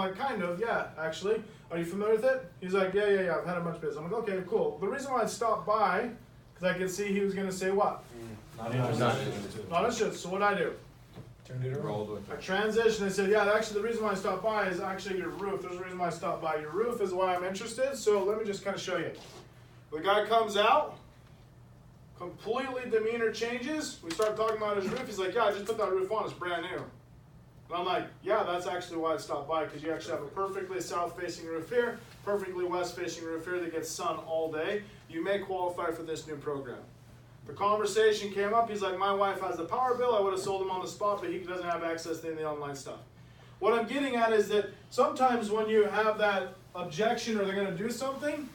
like, kind of, yeah, actually. Are you familiar with it? He's like, yeah, I've had a bunch of business. I'm like, okay, cool. The reason why I stopped by, because I could see he was going to say what? Not interested. Not interested. So what I do? Turned it around. I transitioned and said, yeah, actually the reason why I stopped by is actually your roof. There's a reason why I stopped by. Your roof is why I'm interested. So let me just kind of show you. The guy comes out, completely demeanor changes. We start talking about his roof. He's like, yeah, I just put that roof on. It's brand new. And I'm like, yeah, that's actually why I stopped by, because you actually have a perfectly south-facing roof here, perfectly west-facing roof here that gets sun all day. You may qualify for this new program. The conversation came up. He's like, my wife has the power bill. I would have sold him on the spot, but he doesn't have access to any of the online stuff. What I'm getting at is that sometimes when you have that objection or they're going to do something,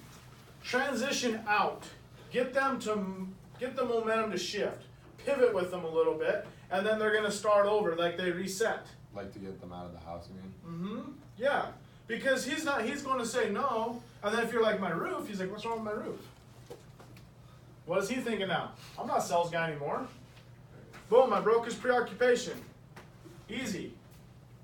transition out. Get the momentum to shift. Pivot with them a little bit, and then they're going to start over, like they reset. Like to get them out of the house, you mean? Mm-hmm. Yeah. Because he's going to say no, and then if you're like, my roof, he's like, what's wrong with my roof? What is he thinking now? I'm not a sales guy anymore. Boom, I broke his preoccupation. Easy.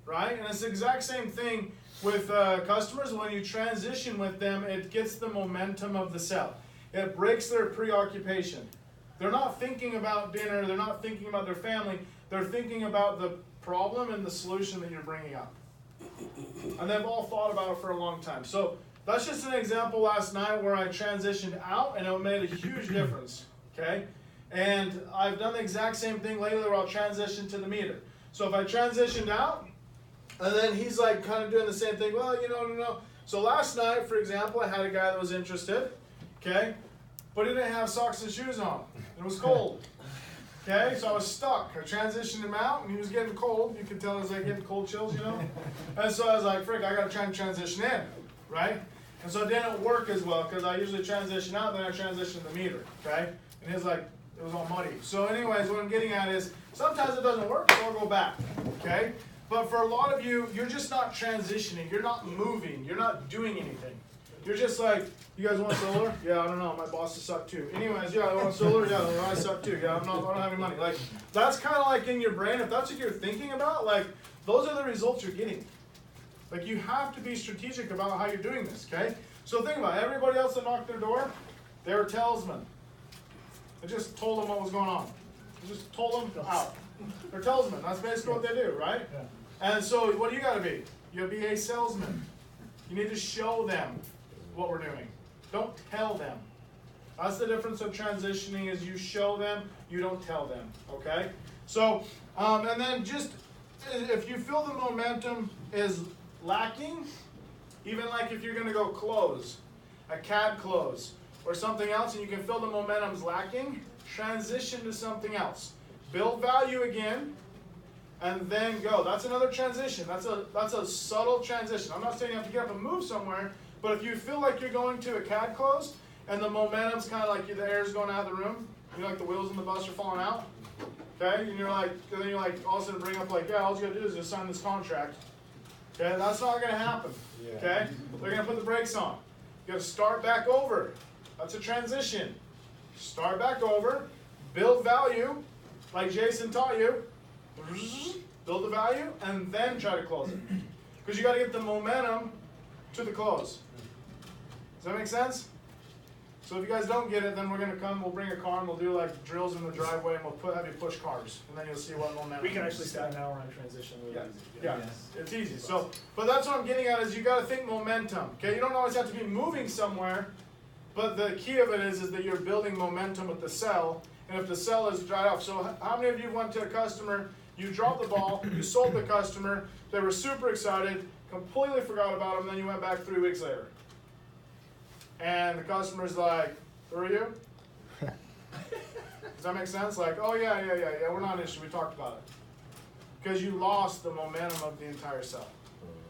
Right? And it's the exact same thing with customers. When you transition with them, it gets the momentum of the sell. It breaks their preoccupation. They're not thinking about dinner. They're not thinking about their family. They're thinking about the problem and the solution that you're bringing up. And they've all thought about it for a long time. So that's just an example last night where I transitioned out and it made a huge difference. Okay? And I've done the exact same thing lately where I'll transition to the meter. So if I transitioned out, and then he's like kind of doing the same thing, well, no. So last night, for example, I had a guy that was interested, okay? But he didn't have socks and shoes on. It was cold. Okay, so I was stuck. I transitioned him out, and he was getting cold. You could tell he was like getting cold chills, And so I was like, frick, I got to try and transition in, right? And so it didn't work as well, because I usually transition out, then I transition the meter, okay? And he was like, it was all muddy. So anyways, what I'm getting at is, sometimes it doesn't work, so I'll go back, okay? But for a lot of you, you're just not transitioning. You're not moving. You're not doing anything. You're just like, you guys want solar? Yeah, I don't know. My bosses suck too. Anyways, yeah, I want solar? Yeah, well, I suck too. Yeah, I don't have any money. Like, that's kind of like in your brain. If that's what you're thinking about, like, those are the results you're getting. Like, you have to be strategic about how you're doing this, okay? So think about it. Everybody else that knocked their door, they were salesmen. I just told them what was going on. I just told them out. They're salesmen. That's basically what they do, right? Yeah. And so what do you got to be? You'll be a salesman. You need to show them what we're doing. Don't tell them. That's the difference of transitioning, is you show them, you don't tell them, okay? So, and then just, if you feel the momentum is lacking, even like if you're going to go close, a CAD close, or something else, and you can feel the momentum's lacking, transition to something else. Build value again, and then go. That's another transition. That's a subtle transition. I'm not saying you have to get up and move somewhere, but if you feel like you're going to a CAD close, and the momentum's kind of like the air's going out of the room, like the wheels in the bus are falling out, okay? And then you're like, all of a sudden bring up like, yeah, all you gotta do is just sign this contract. Okay, that's not gonna happen, okay? They're gonna put the brakes on. You gotta start back over. That's a transition. Start back over, build value, like Jason taught you, build the value, and then try to close it. Because you gotta get the momentum to the close. Does that make sense? So if you guys don't get it, then we're going to come, we'll bring a car, and we'll do like drills in the driveway, and we'll have you push cars. And then you'll see what momentum. We can actually spend an hour on transition really easy. Yeah, it's easy. So, but that's what I'm getting at, is you got to think momentum. Okay, you don't always have to be moving somewhere, but the key of it is that you're building momentum with the sell, and if the sell is dried off. So how many of you went to a customer, you dropped the ball, you sold the customer, they were super excited, completely forgot about them, then you went back 3 weeks later. And the customer's like, who are you? Does that make sense? Like, oh yeah, we're not an issue, we talked about it. Because you lost the momentum of the entire sell.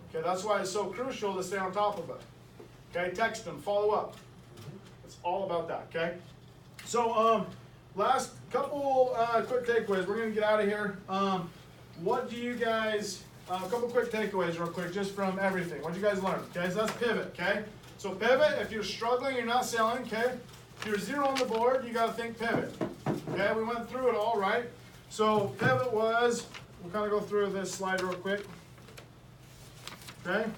Okay, that's why it's so crucial to stay on top of it. Okay, text them, follow up. It's all about that, okay? So, last couple quick takeaways. We're going to get out of here. What do you guys, a couple quick takeaways real quick, just from everything. What did you guys learn? Okay, so that's pivot, okay? So pivot, if you're struggling, you're not selling, okay? If you're 0 on the board, you got to think pivot. Okay, we went through it all, right? So pivot was, we'll kind of go through this slide real quick. Okay?